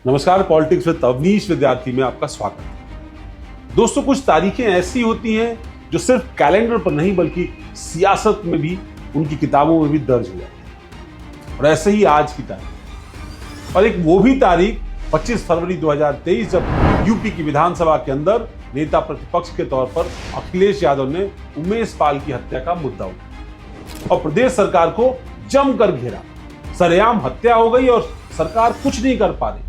नमस्कार, politics with Awanish विद्यार्थी में आपका स्वागत है। दोस्तों, कुछ तारीखें ऐसी होती हैं जो सिर्फ कैलेंडर पर नहीं बल्कि सियासत में भी, उनकी किताबों में भी दर्ज हो जाती है। और ऐसे ही आज की तारीख, और एक वो भी तारीख 25 फरवरी 2023, जब यूपी की विधानसभा के अंदर नेता प्रतिपक्ष के तौर पर अखिलेश यादव ने उमेश पाल की हत्या का मुद्दा उठाया और प्रदेश सरकार को जमकर घेरा। सरेआम हत्या हो गई और सरकार कुछ नहीं कर पा रही।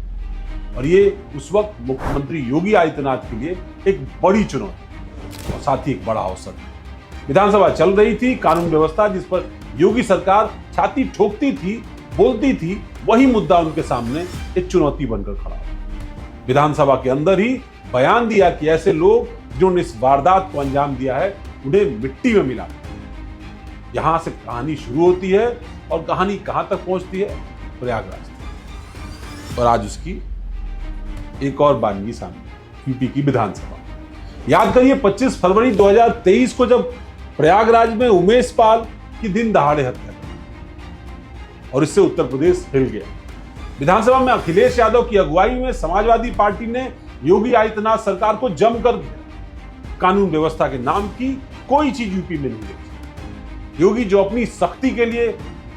और ये उस वक्त मुख्यमंत्री योगी आदित्यनाथ के लिए एक बड़ी चुनौती और साथ ही एक बड़ा अवसर। विधानसभा चल रही थी, कानून व्यवस्था जिस पर योगी सरकार छाती ठोकती थी, बोलती थी, वही मुद्दा उनके सामने एक चुनौती बनकर खड़ा हो। विधानसभा के अंदर ही बयान दिया कि ऐसे लोग जिन्होंने इस वारदात को अंजाम दिया है, उन्हें मिट्टी में मिला। यहां से कहानी शुरू होती है और कहानी कहां तक पहुंचती है? प्रयागराज। और आज उसकी एक और बानगी सामने, यूपी की विधानसभा। याद करिए 25 फरवरी 2023 को जब प्रयागराज में उमेश पाल की दिन दहाड़े हत्या हुई और इससे उत्तर प्रदेश हिल गया। विधानसभा में अखिलेश यादव की अगुवाई में समाजवादी पार्टी ने योगी आदित्यनाथ सरकार को जमकर घेरा। कानून व्यवस्था के नाम की कोई चीज यूपी में नहीं बची। योगी जो अपनी सख्ती के लिए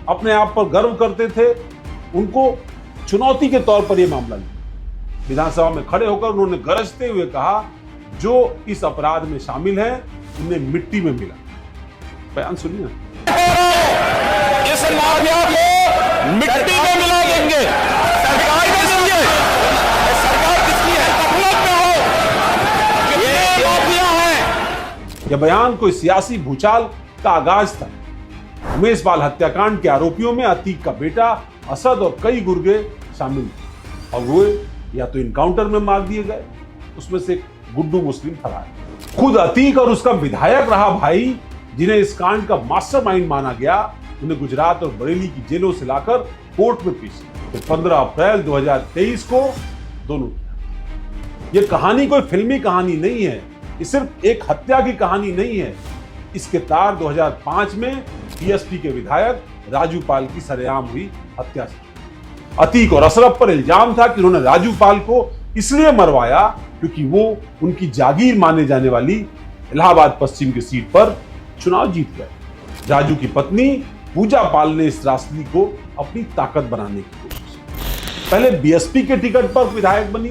अपने आप पर गर्व करते थे, उनको चुनौती के तौर पर यह मामला लिया। विधानसभा में खड़े होकर उन्होंने गरजते हुए कहा, जो इस अपराध में शामिल है उन्हें मिट्टी में मिला। बयान सुनिए। इस माफिया को मिट्टी में मिला देंगे। सरकार में समझे, सरकार किसकी है? गफलत में हो, ये माफिया है। यह बयान कोई सियासी भूचाल का आगाज था। उमेश पाल हत्याकांड के आरोपियों में अतीक का बेटा असद और कई गुर्गे शामिल थे और वो या तो इनकाउंटर में मार दिए गए, उसमें से गुड्डू मुस्लिम फरार। खुद अतीक और उसका विधायक रहा भाई, जिन्हें इस कांड का मास्टरमाइंड माना गया, उन्हें गुजरात और बरेली की जेलों से लाकर कोर्ट में पेश किया। 15 अप्रैल 2023 को दोनों किया। यह कहानी कोई फिल्मी कहानी नहीं है, ये सिर्फ एक हत्या की कहानी नहीं है। इसके तार 2005 में बीएसपी के विधायक राजू पाल की सरेआम हुई हत्या से। अतीक और अशरफ पर इल्जाम था कि उन्होंने राजू पाल को इसलिए मरवाया क्योंकि वो उनकी जागीर माने जाने वाली इलाहाबाद पश्चिम की सीट पर चुनाव जीत गए। राजू की पत्नी पूजा पाल ने इस रास्ते को अपनी ताकत बनाने की कोशिश की। पहले बीएसपी के टिकट पर विधायक बनी,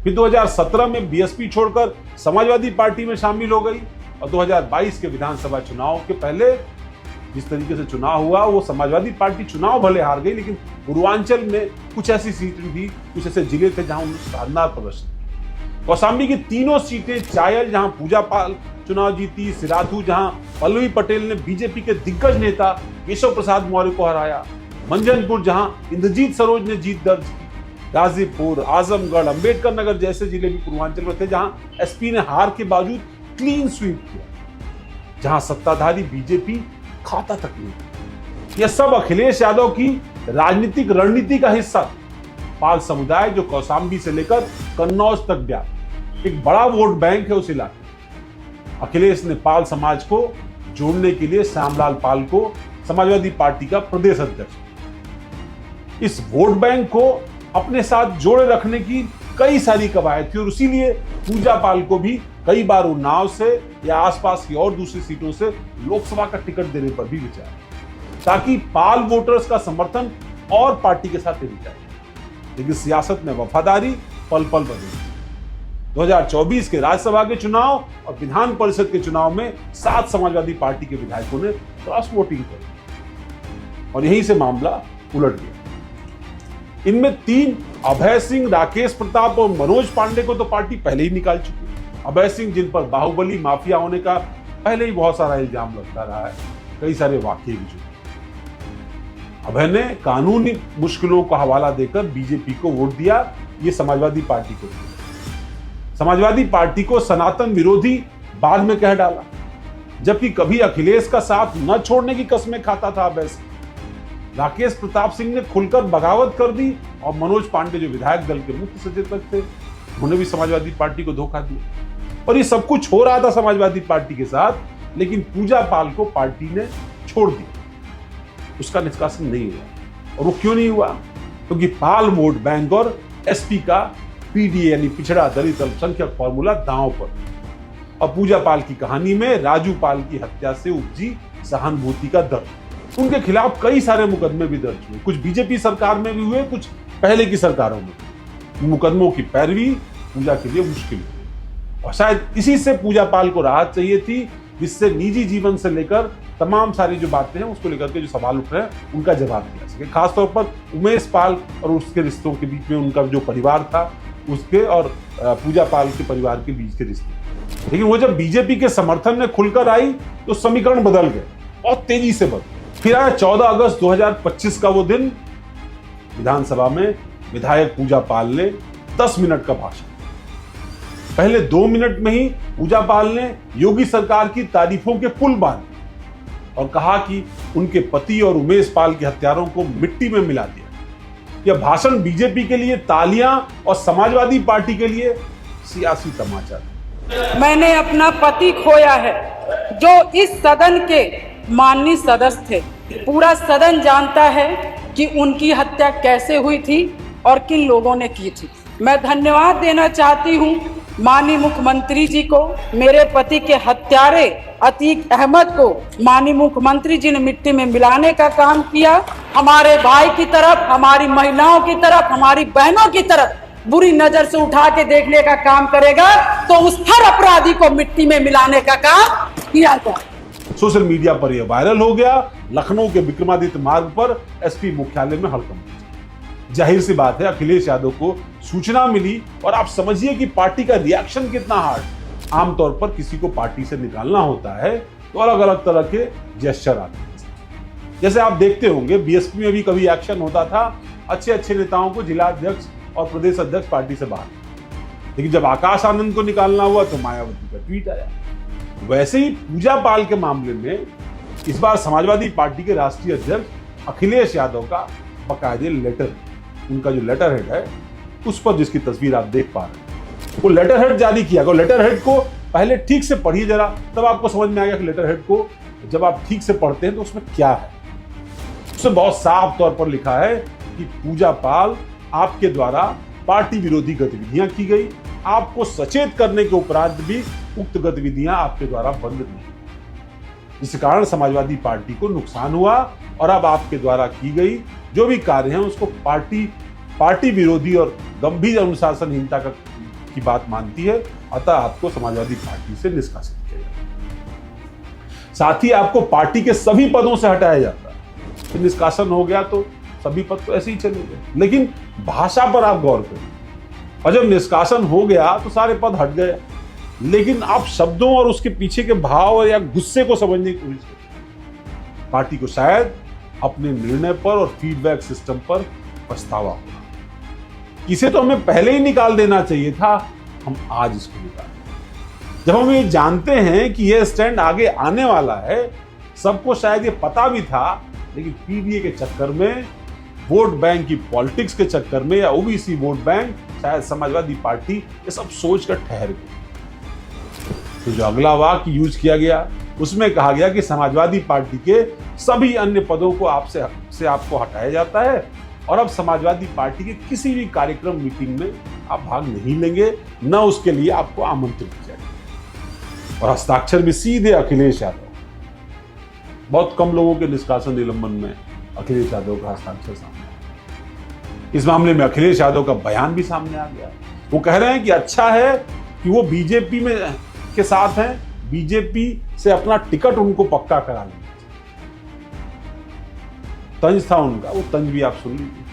फिर 2017 में बीएसपी छोड़कर समाजवादी पार्टी में शामिल हो गई और 2022 के विधानसभा चुनाव के पहले जिस तरीके से चुनाव हुआ, वो समाजवादी पार्टी चुनाव भले हार गई, लेकिन पूर्वांचल में कुछ ऐसी सीटें थी, कुछ ऐसे जिले थे जहां उन्होंने शानदार प्रदर्शन किया। कौशाम्बी की तीनों सीटें, चायल जहां पूजा पाल चुनाव जीती, सिराथू जहां पल्लवी पटेल ने बीजेपी के दिग्गज नेता केशव प्रसाद मौर्य को हराया, मंझनपुर जहां इंद्रजीत सरोज ने जीत दर्ज की, गाजीपुर, आजमगढ़, अंबेडकर नगर जैसे जिले भी पूर्वांचल में थे जहां एसपी ने हार के बावजूद क्लीन स्वीप किया, जहां सत्ताधारी बीजेपी खाता तक नहीं। यह सब अखिलेश यादव की राजनीतिक रणनीति का हिस्सा। पाल समुदाय जो कौशाम्बी से लेकर कन्नौज तक व्याप्त एक बड़ा वोट बैंक है उस इलाके। अखिलेश ने पाल समाज को जोड़ने के लिए श्यामलाल पाल को समाजवादी पार्टी का प्रदेश अध्यक्ष, इस वोट बैंक को अपने साथ जोड़े रखने की कई सारी कवायद थी और इसीलिए पूजा पाल को भी कई बार उन्नाव से या आसपास की और दूसरी सीटों से लोकसभा का टिकट देने पर भी विचार, ताकि पाल वोटर्स का समर्थन और पार्टी के साथ जाए। लेकिन सियासत में वफादारी पल पल बदली। 2024 के राज्यसभा के चुनाव और विधान परिषद के चुनाव में 7 समाजवादी पार्टी के विधायकों ने क्रॉस वोटिंग की और यहीं से मामला उलट गया। इनमें 3 अभय सिंह, राकेश प्रताप और मनोज पांडे को तो पार्टी पहले ही निकाल चुकी है। अभय सिंह, जिन पर बाहुबली माफिया होने का पहले ही बहुत सारा इल्जाम लगता रहा है, कई सारे वाकये भी जुड़े। अभय ने कानूनी मुश्किलों का हवाला देकर बीजेपी को वोट दिया, ये समाजवादी पार्टी को दिया। समाजवादी पार्टी को सनातन विरोधी बाद में कह डाला, जबकि कभी अखिलेश का साथ न छोड़ने की कस्में खाता था अभय सिंह। राकेश प्रताप सिंह ने खुलकर बगावत कर दी और मनोज पांडे जो विधायक दल के मुख्य सचेतक थे, उन्होंने भी समाजवादी पार्टी को धोखा दिया। और ये सब कुछ हो रहा था समाजवादी पार्टी के साथ, लेकिन पूजा पाल को पार्टी ने छोड़ दिया, उसका निष्कासन नहीं हुआ। और वो क्यों नहीं हुआ? क्योंकि पाल वोट बैंक और एसपी का पीडीए यानी पिछड़ा दलित अल्पसंख्यक फॉर्मूला दांव पर। और पूजा पाल की कहानी में राजू पाल की हत्या से उपजी सहानुभूति का दर्द। उनके खिलाफ कई सारे मुकदमे भी दर्ज हुए, कुछ बीजेपी सरकार में भी हुए, कुछ पहले की सरकारों में। मुकदमों की पैरवी पूजा के लिए मुश्किल हुई और शायद इसी से पूजा पाल को राहत चाहिए थी, जिससे निजी जीवन से लेकर तमाम सारी जो बातें हैं उसको लेकर के जो सवाल उठ रहे हैं उनका जवाब दिया सके। खासतौर पर उमेश पाल और उसके रिश्तों के बीच में उनका जो परिवार था उसके और पूजा पाल के परिवार के बीच के रिश्ते। लेकिन वो जब बीजेपी के समर्थन में खुलकर आई तो समीकरण बदल गए, बहुत तेजी से बदले। फिर आया 14 अगस्त 2025 का वो दिन, विधानसभा में विधायक पूजा पाल ने 10 मिनट का भाषण। पहले 2 मिनट में ही पूजा पाल ने योगी सरकार की तारीफों के पुल बांधे और कहा कि उनके पति और उमेश पाल के हत्यारों को मिट्टी में मिला दिया। यह भाषण बीजेपी के लिए तालियां और समाजवादी पार्टी के लिए सियासी तमाचा था। मैंने अपना पति खोया है जो इस सदन के माननीय सदस्य थे। पूरा सदन जानता है कि उनकी हत्या कैसे हुई थी और किन लोगों ने की थी। मैं धन्यवाद देना चाहती हूं माननीय मुख्यमंत्री जी को। मेरे पति के हत्यारे अतीक अहमद को माननीय मुख्यमंत्री जी ने मिट्टी में मिलाने का काम किया। हमारे भाई की तरफ, हमारी महिलाओं की तरफ, हमारी बहनों की तरफ बुरी नजर से उठा के देखने का काम करेगा तो उस हर अपराधी को मिट्टी में मिलाने का काम किया जाए। सोशल मीडिया पर यह वायरल हो गया। लखनऊ के विक्रमादित्य मार्ग पर एसपी मुख्यालय में हड़कंप मचा। जाहिर सी बात है, अखिलेश यादव को सूचना मिली और आप समझिए कि पार्टी का रिएक्शन कितना हार्ड। आमतौर पर किसी को पार्टी से निकालना होता है तो अलग अलग तरह के जेस्चर आते हैं। जैसे आप देखते होंगे बीएसपी में भी कभी एक्शन होता था, अच्छे नेताओं को जिला अध्यक्ष और प्रदेश अध्यक्ष पार्टी से बाहर। लेकिन जब आकाश आनंद को निकालना हुआ तो मायावती का ट्वीट आया। वैसे ही पूजा पाल के मामले में इस बार समाजवादी पार्टी के राष्ट्रीय अध्यक्ष अखिलेश यादव का बाकायदे लेटर, उनका जो लेटर हेड है उस पर जिसकी तस्वीर आप देख पा रहे हैं, वो लेटर हेड जारी किया। लेटर हेड को पहले ठीक से पढ़िए जरा, तब आपको समझ में आएगा कि लेटर हेड को जब आप ठीक से पढ़ते हैं तो उसमें क्या है। उसमें बहुत साफ तौर पर लिखा है कि पूजा पाल, आपके द्वारा पार्टी विरोधी गतिविधियां की गई। आपको सचेत करने के उपरांत भी उक्त गतिविधियां आपके द्वारा बंद नहीं, जिस कारण समाजवादी पार्टी को नुकसान हुआ और अब आपके द्वारा की गई जो भी कार्य हैं उसको पार्टी विरोधी और गंभीर अनुशासनहीनता की बात मानती है। अतः आपको समाजवादी पार्टी से निष्कासित किया जाता है। साथ ही आपको पार्टी के सभी पदों से हटाया जाता है। तो निष्कासन हो गया तो सभी पद तो ऐसे ही चले गए। लेकिन भाषा पर आप गौर करें, और जब निष्कासन हो गया तो सारे पद हट गए। लेकिन आप शब्दों और उसके पीछे के भाव या गुस्से को समझने की कोशिश करें। पार्टी को शायद अपने निर्णय पर और फीडबैक सिस्टम पर पछतावा होगा। इसे तो हमें पहले ही निकाल देना चाहिए था, हम आज इसको निकाल। जब हम ये जानते हैं कि यह स्टैंड आगे आने वाला है, सबको शायद ये पता भी था, लेकिन पीडीए के चक्कर में, वोट बैंक की पॉलिटिक्स के चक्कर में या ओबीसी वोट बैंक, शायद समाजवादी पार्टी ये सब सोचकर ठहर गई। तो जो अगला वाक्य यूज किया गया उसमें कहा गया कि समाजवादी पार्टी के सभी अन्य पदों को आपसे आपको हटाया जाता है और अब समाजवादी पार्टी के किसी भी कार्यक्रम मीटिंग में आप भाग नहीं लेंगे, न उसके लिए आपको आमंत्रित किया जाएगा। और हस्ताक्षर भी सीधे अखिलेश यादव। बहुत कम लोगों के निष्कासन निलंबन में अखिलेश यादव का हस्ताक्षर सामने आया। इस मामले में अखिलेश यादव का बयान भी सामने आ गया। वो कह रहे हैं कि अच्छा है कि वो बीजेपी में के साथ हैं, बीजेपी से अपना टिकट उनको पक्का करा लेंगे। तंज था उनका, वो तंज भी आप सुन लीजिए।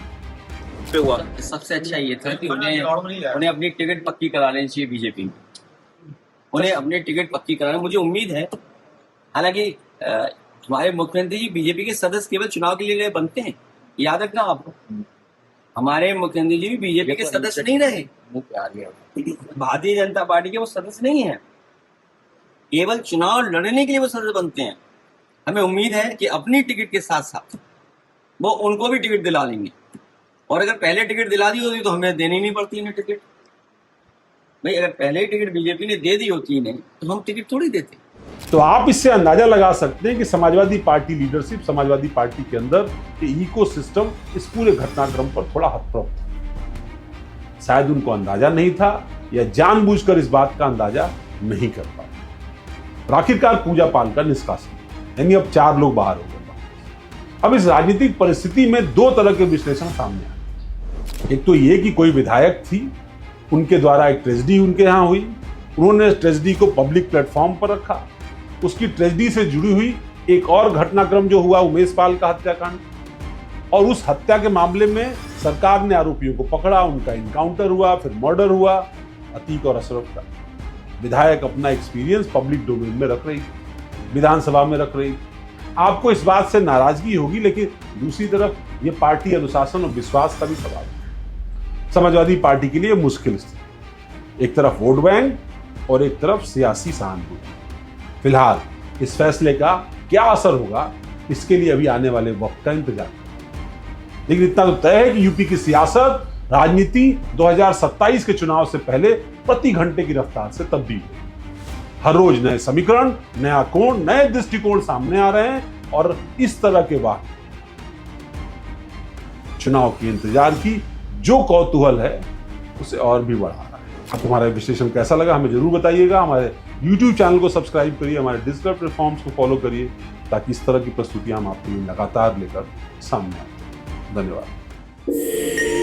हुआ सबसे अच्छा ये था कि उन्हें अपनी टिकट पक्की करा लेनी चाहिए बीजेपी में। उन्हें अपनी टिकट पक्की कराना, मुझे उम्मीद है। हालांकि हमारे मुख्यमंत्री जी बीजेपी के सदस्य केवल चुनाव के लिए बनते हैं, याद रखना आपको। हमारे मुख्यमंत्री जी भी बीजेपी के सदस्य नहीं रहे, भारतीय जनता पार्टी के वो सदस्य नहीं है, केवल चुनाव लड़ने के लिए वो सदस्य बनते हैं। हमें उम्मीद है कि अपनी टिकट के साथ साथ वो उनको भी टिकट दिला लेंगे। और अगर पहले टिकट दिला दी होती तो हमें देनी नहीं पड़ती इन्हें टिकट। भाई अगर पहले ही टिकट बीजेपी ने दे दी होती इन्हें तो हम टिकट थोड़ी देते। तो आप इससे अंदाजा लगा सकते हैं कि Samajwadi party leadership, Samajwadi party के अंदर के इकोसिस्टम इस पूरे घटनाक्रम पर थोड़ा हतप्रभ था। शायद उनको अंदाजा नहीं था या जानबूझकर इस बात का अंदाजा नहीं कर पाए। और आखिरकार पूजा पाल का निष्कासन, यानी अब 4 लोग बाहर हो गए। अब इस राजनीतिक परिस्थिति में 2 तरह के विश्लेषण सामने आए। एक तो ये कि कोई विधायक थी, उनके द्वारा एक ट्रेजेडी उनके यहाँ हुई, उन्होंने ट्रेजेडी को पब्लिक प्लेटफॉर्म पर रखा। उसकी ट्रेजेडी से जुड़ी हुई एक और घटनाक्रम जो हुआ उमेश पाल का हत्याकांड, और उस हत्या के मामले में सरकार ने आरोपियों को पकड़ा, उनका इनकाउंटर हुआ, फिर मर्डर हुआ अतीक और अशरफ का। विधायक अपना एक्सपीरियंस पब्लिक डोमेन में रख रही, विधानसभा में रख रही। आपको इस बात से नाराजगी होगी, लेकिन दूसरी तरफ ये पार्टी अनुशासन और विश्वास का भी सवाल है। समाजवादी पार्टी के लिए मुश्किल स्थिति, एक तरफ वोट बैंक और एक तरफ सियासी सहानुभूति। फिलहाल इस फैसले का क्या असर होगा, इसके लिए अभी आने वाले वक्त का इंतजार करें। लेकिन इतना तो तय है कि यूपी की सियासत, राजनीति 2027 के चुनाव से पहले प्रति घंटे की रफ्तार से तब्दील हुई। हर रोज नए समीकरण, नया कोण, नए दृष्टिकोण सामने आ रहे हैं, और इस तरह के वाक्य चुनाव के इंतजार की जो कौतूहल है उसे और भी बढ़ा रहा है। अब तुम्हारा विश्लेषण कैसा लगा हमें जरूर बताइएगा। हमारे YouTube चैनल को सब्सक्राइब करिए, हमारे डिजिटल प्लेटफॉर्म्स को फॉलो करिए, ताकि इस तरह की प्रस्तुतियां हम आपके लिए लगातार लेकर सामने आए। धन्यवाद।